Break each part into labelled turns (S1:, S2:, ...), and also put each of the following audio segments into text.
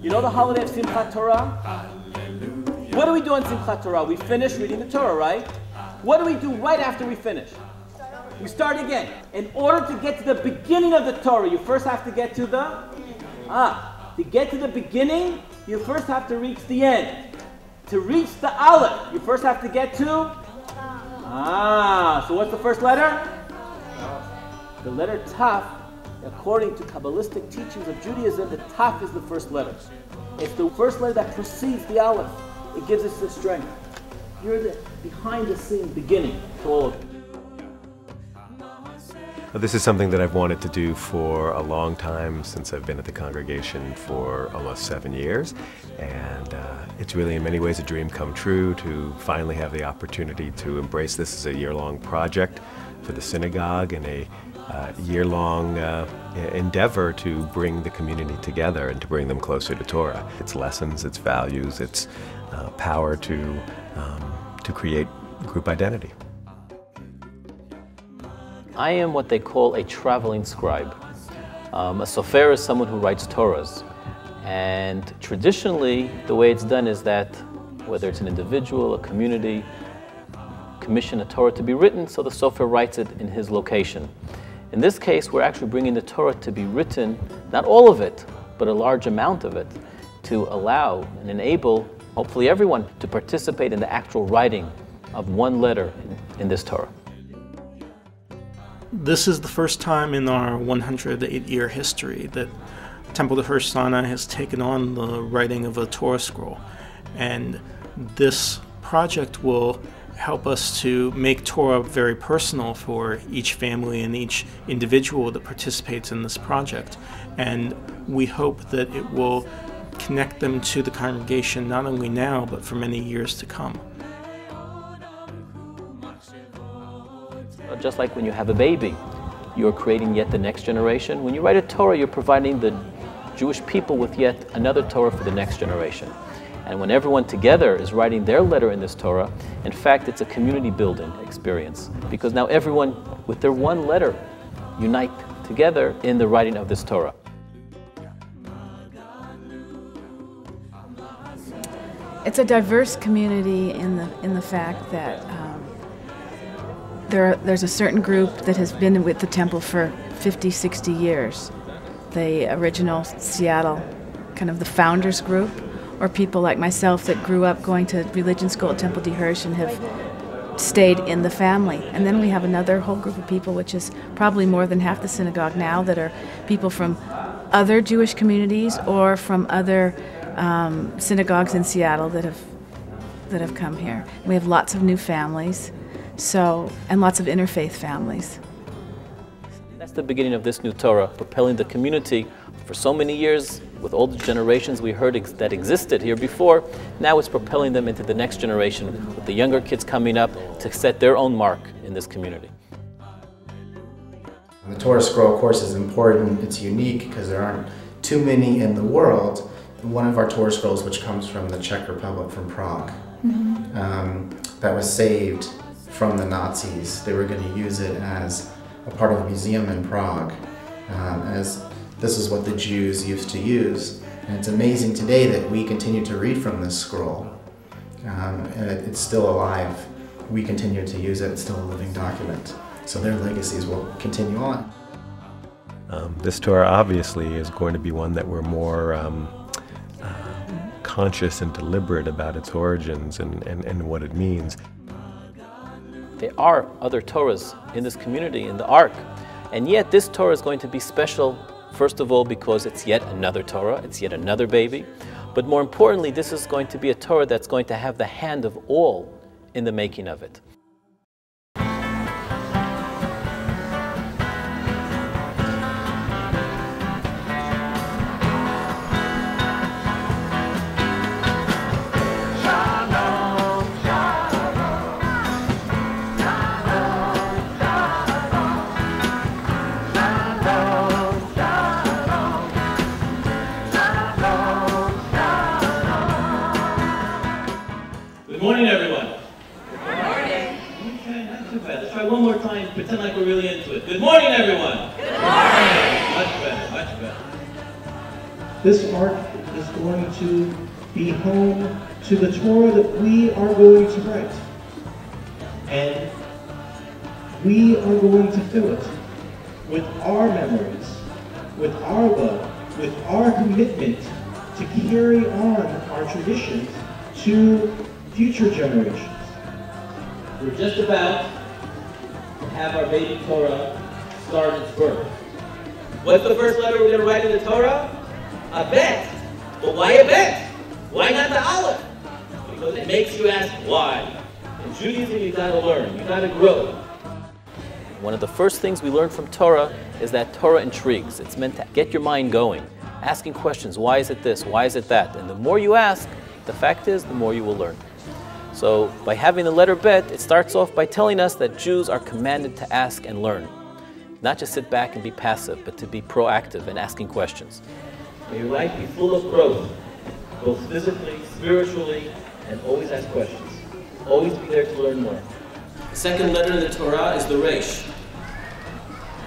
S1: You know the holiday of Simchat Torah? What do we do on Simchat Torah? We finish reading the Torah, right? What do we do right after we finish? We start again. In order to get to the beginning of the Torah, you first have to get to the... To get to the beginning, you first have to reach the end. To reach the Aleph, you first have to get to... So what's the first letter? The letter Taf, according to Kabbalistic teachings of Judaism, the Taf is the first letter. It's the first letter that precedes the Aleph. It gives us the strength. You're the behind-the-scenes beginning to all of it.
S2: This is something that I've wanted to do for a long time, since I've been at the congregation for almost 7 years. And it's really in many ways a dream come true to finally have the opportunity to embrace this as a year-long project for the synagogue and a year-long endeavor to bring the community together and to bring them closer to Torah. Its lessons, its values, its power to create group identity.
S3: I am what they call a traveling scribe. A Sofer is someone who writes Torahs. And traditionally, the way it's done is that whether it's an individual, a community, commission a Torah to be written, so the Sofer writes it in his location. In this case, we're actually bringing the Torah to be written, not all of it, but a large amount of it, to allow and enable, hopefully everyone, to participate in the actual writing of one letter in this Torah.
S4: This is the first time in our 108-year history that Temple of Hirsch Sinai has taken on the writing of a Torah scroll. And this project will help us to make Torah very personal for each family and each individual that participates in this project. And we hope that it will connect them to the congregation not only now, but for many years to come.
S3: Just like when you have a baby, you're creating yet the next generation. When you write a Torah, you're providing the Jewish people with yet another Torah for the next generation. And when everyone together is writing their letter in this Torah, in fact, it's a community building experience, because now everyone, with their one letter, unite together in the writing of this Torah.
S5: It's a diverse community in the fact that there's a certain group that has been with the temple for 50, 60 years. The original Seattle, kind of the founders group, or people like myself that grew up going to religion school at Temple de Hirsch and have stayed in the family. And then we have another whole group of people, which is probably more than half the synagogue now, that are people from other Jewish communities or from other synagogues in Seattle that have come here. We have lots of new families. And lots of interfaith families.
S3: That's the beginning of this new Torah, propelling the community for so many years with all the generations we heard that existed here before. Now it's propelling them into the next generation with the younger kids coming up to set their own mark in this community.
S6: The Torah scroll, of course, is important. It's unique because there aren't too many in the world. One of our Torah scrolls, which comes from the Czech Republic, from Prague, that was saved from the Nazis. They were going to use it as a part of a museum in Prague, as this is what the Jews used to use. And it's amazing today that we continue to read from this scroll, and it's still alive. We continue to use it. It's still a living document. So their legacies will continue on.
S2: This Torah obviously is going to be one that we're more conscious and deliberate about its origins and what it means.
S3: There are other Torahs in this community, in the Ark, and yet this Torah is going to be special, first of all, because it's yet another Torah, it's yet another baby, but more importantly, this is going to be a Torah that's going to have the hand of all in the making of it.
S1: Good morning, everyone. Good morning. Okay, not too bad. Let's try one more time. Pretend like we're really into it. Good morning, everyone. Good morning. Much better, much better. This ark
S7: is going to be home to the Torah that we are going to write. And we are going to fill it with our memories, with our love, with our commitment to carry on our traditions to future generations.
S1: We're just about to have our baby Torah start its birth. What's the first letter we're going to write in the Torah? A bet. But why a bet? Why not the Aleph? Because it makes you ask why. In Judaism, you got to learn. You got to grow.
S3: One of the first things we learn from Torah is that Torah intrigues. It's meant to get your mind going, asking questions. Why is it this? Why is it that? And the more you ask, the fact is, the more you will learn. So by having the letter Bet, it starts off by telling us that Jews are commanded to ask and learn. Not just sit back and be passive, but to be proactive and asking questions.
S1: May your life be full of growth, both physically, spiritually, and always ask questions. Always be there to learn more. The second letter in the Torah is the Resh.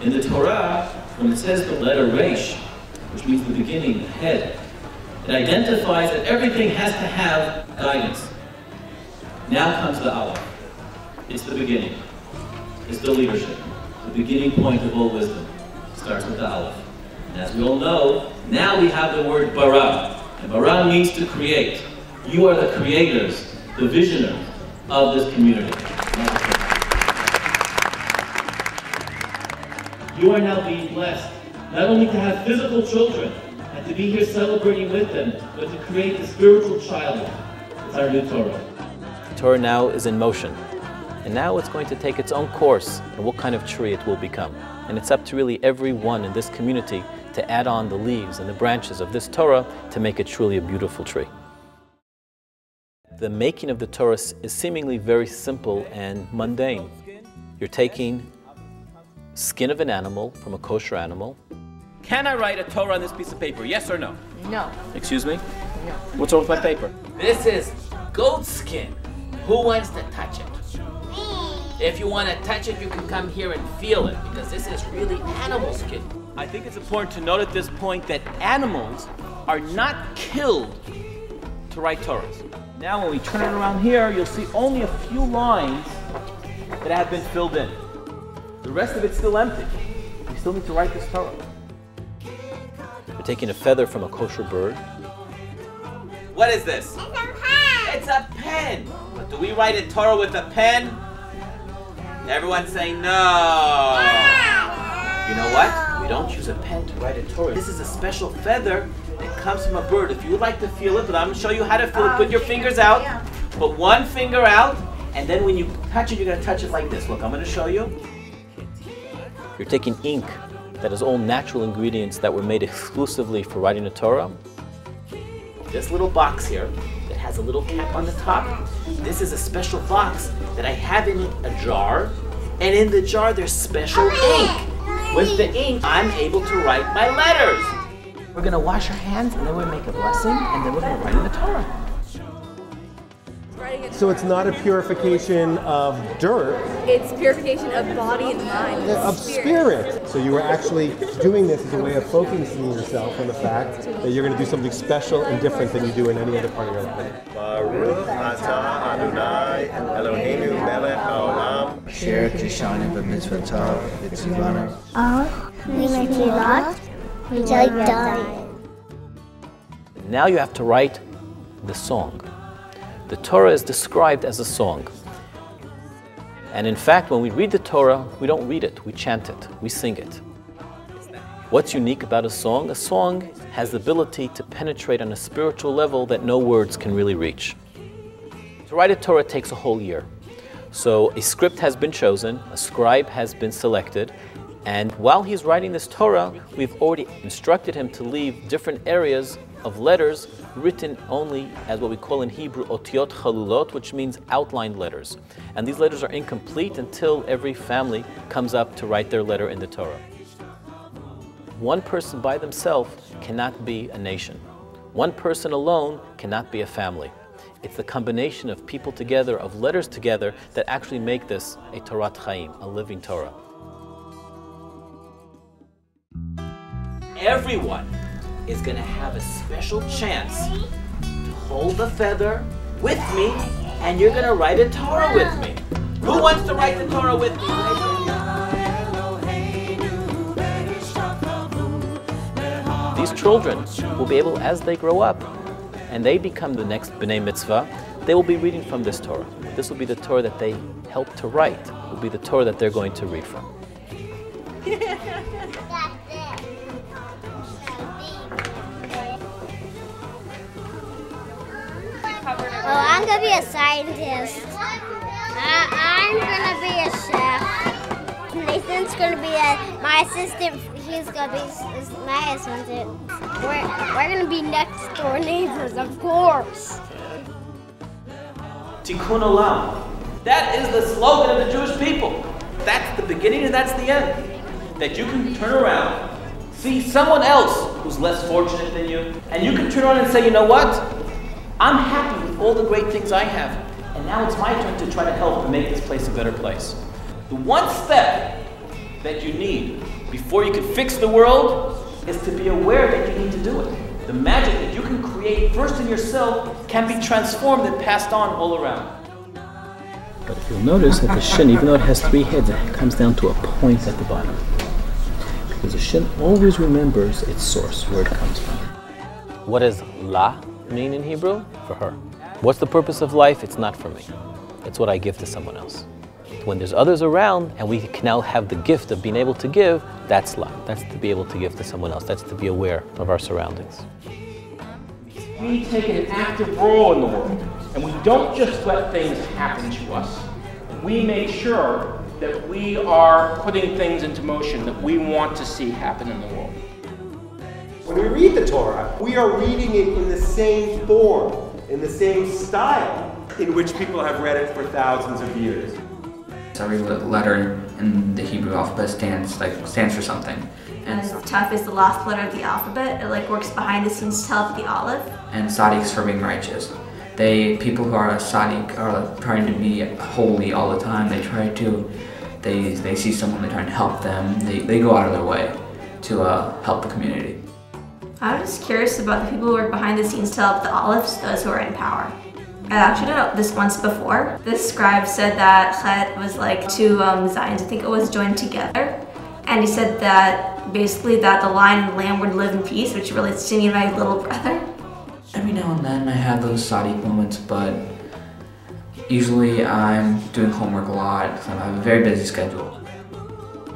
S1: In the Torah, when it says the letter Resh, which means the beginning, the head, it identifies that everything has to have guidance. Now comes the Aleph. It's the beginning. It's the leadership. The beginning point of all wisdom starts with the Aleph. And as we all know, now we have the word bara. And bara means to create. You are the creators, the visioners of this community. You are now being blessed, not only to have physical children and to be here celebrating with them, but to create the spiritual child. It's our new Torah.
S3: Torah now is in motion. And now it's going to take its own course and what kind of tree it will become. And it's up to really everyone in this community to add on the leaves and the branches of this Torah to make it truly a beautiful tree. The making of the Torah is seemingly very simple and mundane. You're taking skin of an animal from a kosher animal.
S1: Can I write a Torah on this piece of paper? Yes or no?
S8: No.
S1: Excuse me?
S8: No.
S1: What's wrong with my paper?
S9: This is goat skin. Who wants to touch it? If you want to touch it, you can come here and feel it, because this is really animal skin.
S1: I think it's important to note at this point that animals are not killed to write Torahs. Now when we turn it around here, you'll see only a few lines that have been filled in. The rest of it's still empty. We still need to write this Torah.
S3: You're taking a feather from a kosher bird.
S1: What is this?
S8: It's a pen.
S1: It's a pen. But do we write a Torah with a pen? Everyone's saying no. You know what? We don't use a pen to write a Torah. This is a special feather that comes from a bird. If you would like to feel it, but I'm going to show you how to feel it. Put your fingers out. Put one finger out, and then when you touch it, you're going to touch it like this. Look, I'm going to show you.
S3: You're taking ink that is all natural ingredients that were made exclusively for writing a Torah.
S1: This little box here that has a little cap on the top. This is a special box that I have in it a jar, and in the jar there's special ink. With the ink, I'm able to write my letters. We're going to wash our hands, and then we're going to make a blessing, and then we're going to write in the Torah.
S10: So it's not a purification of dirt.
S8: It's purification of body and mind.
S10: Of spirit. So you were actually doing this as a way of focusing yourself on the fact that you're going to do something special and different than you do in any other part of your life.
S2: Baruch atah Adonai Eloheinu melech haolam.
S11: Asher kishanu b'mitzvotav v'tzivanu.
S3: Now you have to write the song. The Torah is described as a song. And in fact, when we read the Torah, we don't read it, we chant it, we sing it. What's unique about a song? A song has the ability to penetrate on a spiritual level that no words can really reach. To write a Torah takes a whole year. So a script has been chosen, a scribe has been selected, and while he's writing this Torah, we've already instructed him to leave different areas of letters written only as what we call in Hebrew otiyot chalulot, which means outlined letters. And these letters are incomplete until every family comes up to write their letter in the Torah. One person by themselves cannot be a nation. One person alone cannot be a family. It's the combination of people together, of letters together, that actually make this a Torat Chaim, a living Torah.
S1: Everyone
S9: is going to have a special chance to hold the feather with me, and you're going to write a Torah with me. Who wants to write the Torah with me?
S3: These children will be able, as they grow up, and they become the next B'nai Mitzvah, they will be reading from this Torah. This will be the Torah that they helped to write. It will be the Torah that they're going to read from.
S12: Oh, I'm going to be a scientist. I'm going to be a chef. Nathan's going to be my assistant. He's going to be my assistant. We're going to be next door neighbors, of course.
S1: Tikkun Olam. That is the slogan of the Jewish people. That's the beginning and that's the end. That you can turn around, see someone else who's less fortunate than you, and you can turn around and say, you know what? I'm happy with all the great things I have, and now it's my turn to try to help to make this place a better place. The one step that you need before you can fix the world is to be aware that you need to do it. The magic that you can create first in yourself can be transformed and passed on all around.
S3: But you'll notice that the shin, even though it has three heads, it comes down to a point at the bottom. Because the shin always remembers its source, where it comes from. What does la mean in Hebrew? For her. What's the purpose of life? It's not for me. It's what I give to someone else. When there's others around and we can now have the gift of being able to give, that's la. That's to be able to give to someone else. That's to be aware of our surroundings.
S13: We take an active role in the world, and we don't just let things happen to us. We make sure that we are putting things into motion that we want to see happen in the world.
S10: When we read the Torah, we are reading it in the same form, in the same style in which people have read it for thousands of years.
S11: Every letter in the Hebrew alphabet stands for something.
S14: And Taf is the last letter of the alphabet. It works behind the scenes to tell the Aleph.
S11: And Tzaddik is for being righteous. People who are Tzaddik are trying to be holy all the time. They see someone, they're trying to help them. They go out of their way to help the community.
S14: I'm just curious about the people who work behind the scenes to help the Alephs, those who are in power. I actually did this once before. This scribe said that Chet was like two Zions, I think it was, joined together. And he said that basically that the lion and the lamb would live in peace, which relates to me and my little brother.
S11: Every now and then I have those Tzaddik moments, but usually I'm doing homework a lot because I have a very busy schedule.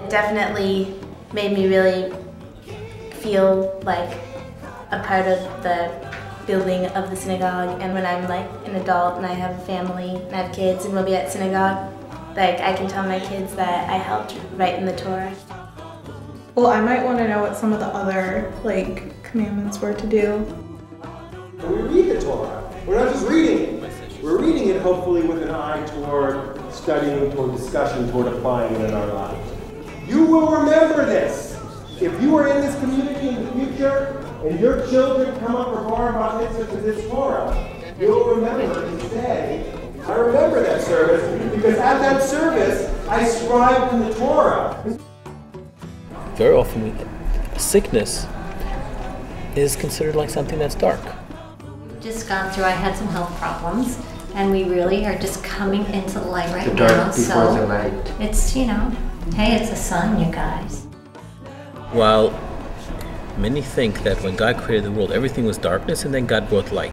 S15: It definitely made me really feel like a part of the building of the synagogue, and when I'm an adult and I have a family and I have kids and we'll be at synagogue, I can tell my kids that I helped write in the Torah.
S16: Well, I might want to know what some of the other commandments were to do.
S10: When we read the Torah, we're not just reading it. We're reading it hopefully with an eye toward studying, toward discussion, toward applying it in our lives. You will remember this. If you are in this community in the future, and your children come up for bar bat mitzvah to this Torah, you'll remember and say, I remember that service because at that service I scribed in the Torah.
S3: Very often, sickness is considered like something that's dark.
S17: Just gone through, I had some health problems, and we really are just coming into the light right
S11: The dark
S17: now.
S11: before the light.
S17: It's, hey, it's the sun, you guys.
S3: While many think that when God created the world, everything was darkness and then God brought light.